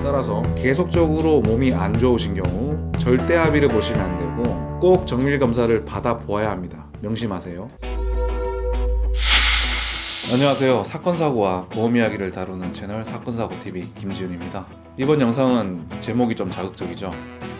따라서 계속적으로 몸이 안 좋으신 경우 절대 합의를 보시면 안 되고 꼭 정밀검사를 받아 보아야 합니다. 명심하세요. 안녕하세요. 사건사고와 보험 이야기를 다루는 채널 사건사고TV 김지훈입니다. 이번 영상은 제목이 좀 자극적이죠.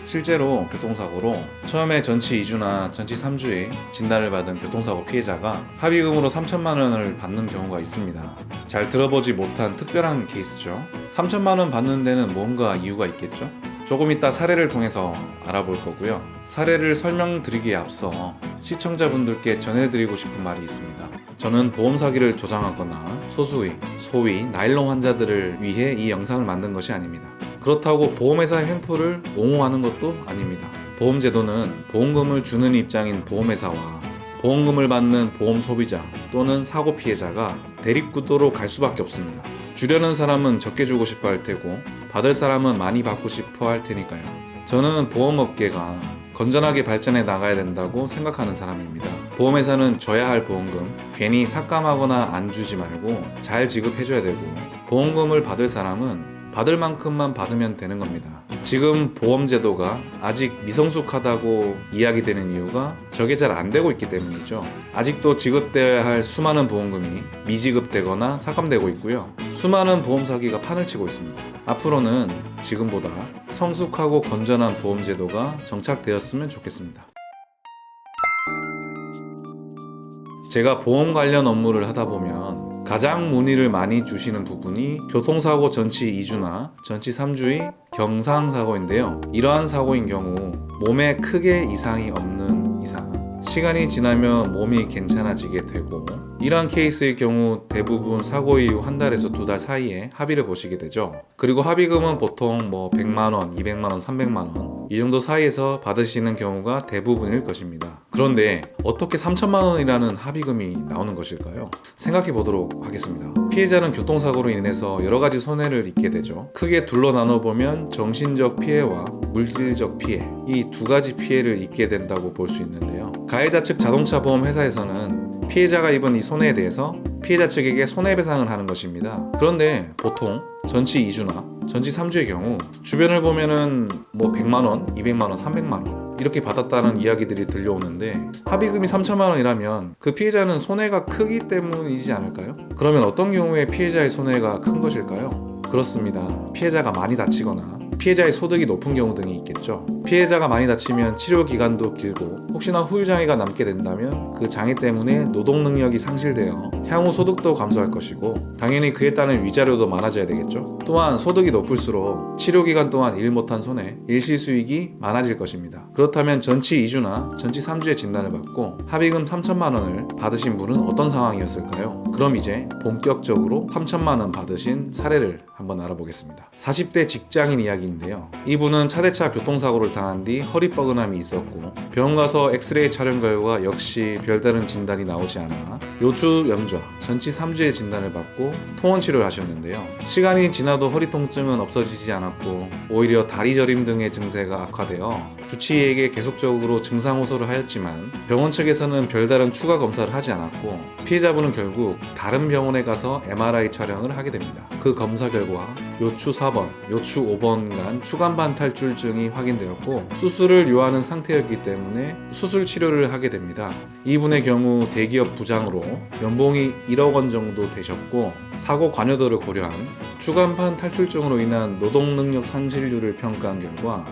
실제로 교통사고로 처음에 전치 2주나 전치 3주에 진단을 받은 교통사고 피해자가 합의금으로 3천만 원을 받는 경우가 있습니다. 잘 들어보지 못한 특별한 케이스죠. 3천만 원 받는 데는 뭔가 이유가 있겠죠? 조금 이따 사례를 통해서 알아볼 거고요. 사례를 설명드리기에 앞서 시청자분들께 전해드리고 싶은 말이 있습니다. 저는 보험 사기를 조장하거나 소위 나일론 환자들을 위해 이 영상을 만든 것이 아닙니다. 그렇다고 보험회사의 횡포를 옹호하는 것도 아닙니다. 보험제도는 보험금을 주는 입장인 보험회사와 보험금을 받는 보험 소비자 또는 사고 피해자가 대립구도로 갈 수밖에 없습니다. 주려는 사람은 적게 주고 싶어 할 테고 받을 사람은 많이 받고 싶어 할 테니까요. 저는 보험업계가 건전하게 발전해 나가야 된다고 생각하는 사람입니다. 보험회사는 줘야 할 보험금 괜히 삭감하거나 안 주지 말고 잘 지급해줘야 되고 보험금을 받을 사람은 받을 만큼만 받으면 되는 겁니다. 지금 보험제도가 아직 미성숙하다고 이야기되는 이유가 저게 잘 안 되고 있기 때문이죠. 아직도 지급되어야 할 수많은 보험금이 미지급되거나 삭감되고 있고요. 수많은 보험 사기가 판을 치고 있습니다. 앞으로는 지금보다 성숙하고 건전한 보험제도가 정착되었으면 좋겠습니다. 제가 보험 관련 업무를 하다 보면 가장 문의를 많이 주시는 부분이 교통사고 전치 2주나 전치 3주의 경상사고인데요. 이러한 사고인 경우 몸에 크게 이상이 없는 이상 시간이 지나면 몸이 괜찮아지게 되고 이러한 케이스의 경우 대부분 사고 이후 한 달에서 두 달 사이에 합의를 보시게 되죠. 그리고 합의금은 보통 100만원, 200만원, 300만원 이 정도 사이에서 받으시는 경우가 대부분일 것입니다. 그런데 어떻게 3천만 원이라는 합의금이 나오는 것일까요? 생각해 보도록 하겠습니다. 피해자는 교통사고로 인해서 여러 가지 손해를 입게 되죠. 크게 둘러 나눠보면 정신적 피해와 물질적 피해 이 두 가지 피해를 입게 된다고 볼 수 있는데요. 가해자 측 자동차 보험 회사에서는 피해자가 입은 이 손해에 대해서 피해자 측에게 손해배상을 하는 것입니다. 그런데 보통 전치 2주나 전치 3주의 경우 주변을 보면은 100만원, 200만원, 300만원 이렇게 받았다는 이야기들이 들려오는데 합의금이 3천만 원이라면 그 피해자는 손해가 크기 때문이지 않을까요? 그러면 어떤 경우에 피해자의 손해가 큰 것일까요? 그렇습니다. 피해자가 많이 다치거나 피해자의 소득이 높은 경우 등이 있겠죠. 피해자가 많이 다치면 치료 기간도 길고 혹시나 후유장애가 남게 된다면 그 장애 때문에 노동 능력이 상실되어 향후 소득도 감소할 것이고 당연히 그에 따른 위자료도 많아져야 되겠죠. 또한 소득이 높을수록 치료 기간 동안 일 못한 손해, 일시 수익이 많아질 것입니다. 그렇다면 전치 2주나 전치 3주의 진단을 받고 합의금 3천만 원을 받으신 분은 어떤 상황이었을까요? 그럼 이제 본격적으로 3천만 원 받으신 사례를 한번 알아보겠습니다. 40대 직장인 이야기인데요. 이분은 차대차 교통사고를 당한 뒤 허리 뻐근함이 있었고 병원 가서 엑스레이 촬영 결과 역시 별다른 진단이 나오지 않아 요추 염좌 전치 3주의 진단을 받고 통원 치료를 하셨는데요. 시간이 지나도 허리 통증은 없어지지 않았고 오히려 다리 저림 등의 증세가 악화되어 주치의에게 계속적으로 증상 호소를 하였지만 병원 측에서는 별다른 추가 검사를 하지 않았고 피해자분은 결국 다른 병원에 가서 MRI 촬영을 하게 됩니다. 그 검사 결과 요추 4번, 요추 5번 간 추간판 탈출증이 확인되었고 수술을 요하는 상태였기 때문에 수술 치료를 하게 됩니다. 이분의 경우 대기업 부장으로 연봉이 1억 원 정도 되셨고 사고 관여도를 고려한 추간판 탈출증으로 인한 노동능력 상실률을 평가한 결과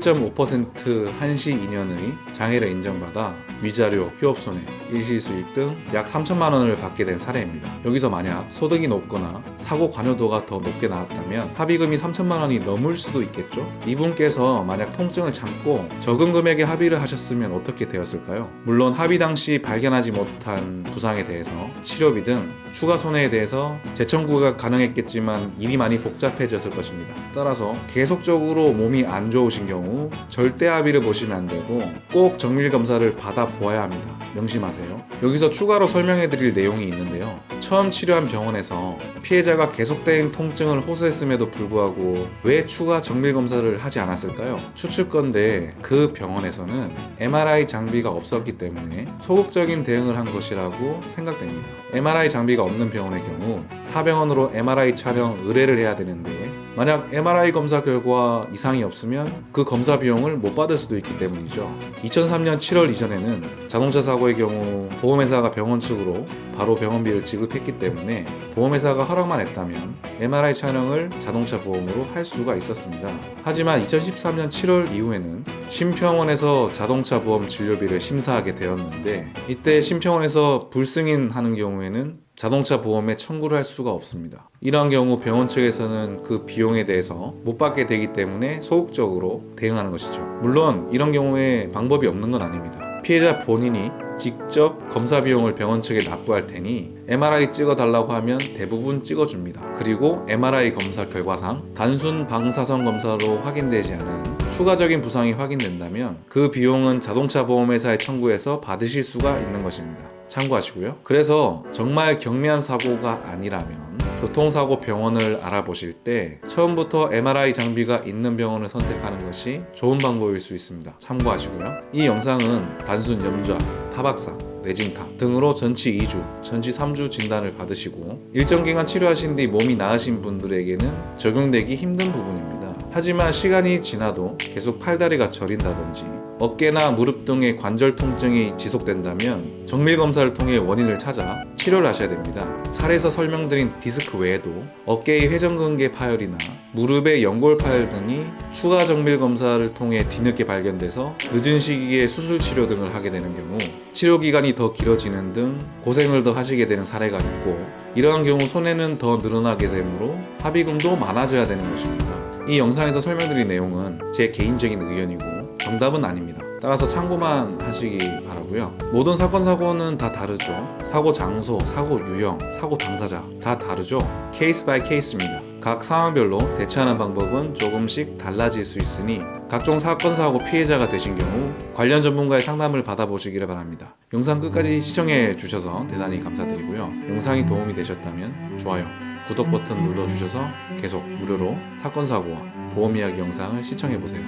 11.5% 한시 2년의 장애를 인정받아 위자료, 휴업손해, 일시수익 등 약 3천만 원을 받게 된 사례입니다. 여기서 만약 소득이 높거나 사고 관여도가 더 높게 나왔다면 합의금이 3천만 원이 넘을 수도 있겠죠? 이분께서 만약 통증을 참고 적은 금액에 합의를 하셨으면 어떻게 되었을까요? 물론 합의 당시 발견하지 못한 부상에 대해서 치료비 등 추가 손해에 대해서 재청구가 가능했겠지만 일이 많이 복잡해졌을 것입니다. 따라서 계속적으로 몸이 안 좋으신 경우 절대 합의를 보시면 안 되고 꼭 정밀검사를 받아 보아야 합니다. 명심하세요. 여기서 추가로 설명해 드릴 내용이 있는데요. 처음 치료한 병원에서 피해자가 계속된 통증을 호소했음에도 불구하고 왜 추가 정밀검사를 하지 않았을까요? 추측건데 그 병원에서는 MRI 장비가 없었기 때문에 소극적인 대응을 한 것이라고 생각됩니다. MRI 장비가 없는 병원의 경우 타 병원으로 MRI 촬영 의뢰를 해야 되는데 만약 MRI 검사 결과 이상이 없으면 그 검사 비용을 못 받을 수도 있기 때문이죠. 2003년 7월 이전에는 자동차 사고의 경우 보험회사가 병원 측으로 바로 병원비를 지급했기 때문에 보험회사가 허락만 했다면 MRI 촬영을 자동차 보험으로 할 수가 있었습니다. 하지만 2013년 7월 이후에는 심평원에서 자동차 보험 진료비를 심사하게 되었는데, 이때 심평원에서 불승인하는 경우에는 자동차 보험에 청구를 할 수가 없습니다. 이러한 경우 병원 측에서는 그 비용에 대해서 못 받게 되기 때문에 소극적으로 대응하는 것이죠. 물론 이런 경우에 방법이 없는 건 아닙니다. 피해자 본인이 직접 검사 비용을 병원 측에 납부할 테니 MRI 찍어달라고 하면 대부분 찍어줍니다. 그리고 MRI 검사 결과상 단순 방사선 검사로 확인되지 않은 추가적인 부상이 확인된다면 그 비용은 자동차 보험회사에 청구해서 받으실 수가 있는 것입니다. 참고하시고요. 그래서 정말 경미한 사고가 아니라면 교통사고 병원을 알아보실 때 처음부터 MRI 장비가 있는 병원을 선택하는 것이 좋은 방법일 수 있습니다. 참고하시고요. 이 영상은 단순 염좌, 타박상, 뇌진탕 등으로 전치 2주, 전치 3주 진단을 받으시고 일정 기간 치료하신 뒤 몸이 나으신 분들에게는 적용되기 힘든 부분입니다. 하지만 시간이 지나도 계속 팔다리가 저린다든지 어깨나 무릎 등의 관절 통증이 지속된다면 정밀 검사를 통해 원인을 찾아 치료를 하셔야 됩니다. 살에서 설명드린 디스크 외에도 어깨의 회전근개 파열이나 무릎의 연골 파열 등이 추가 정밀 검사를 통해 뒤늦게 발견돼서 늦은 시기에 수술 치료 등을 하게 되는 경우 치료 기간이 더 길어지는 등 고생을 더 하시게 되는 사례가 있고, 이러한 경우 손해는 더 늘어나게 되므로 합의금도 많아져야 되는 것입니다. 이 영상에서 설명드린 내용은 제 개인적인 의견이고 정답은 아닙니다. 따라서 참고만 하시기 바라고요. 모든 사건 사고는 다 다르죠. 사고 장소, 사고 유형, 사고 당사자 다 다르죠. 케이스 바이 케이스입니다. 각 상황별로 대처하는 방법은 조금씩 달라질 수 있으니 각종 사건 사고 피해자가 되신 경우 관련 전문가의 상담을 받아보시기를 바랍니다. 영상 끝까지 시청해 주셔서 대단히 감사드리고요. 영상이 도움이 되셨다면 좋아요, 구독 버튼 눌러주셔서 계속 무료로 사건 사고와 보험 이야기 영상을 시청해 보세요.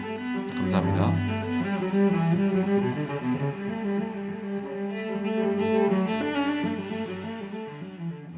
감사합니다.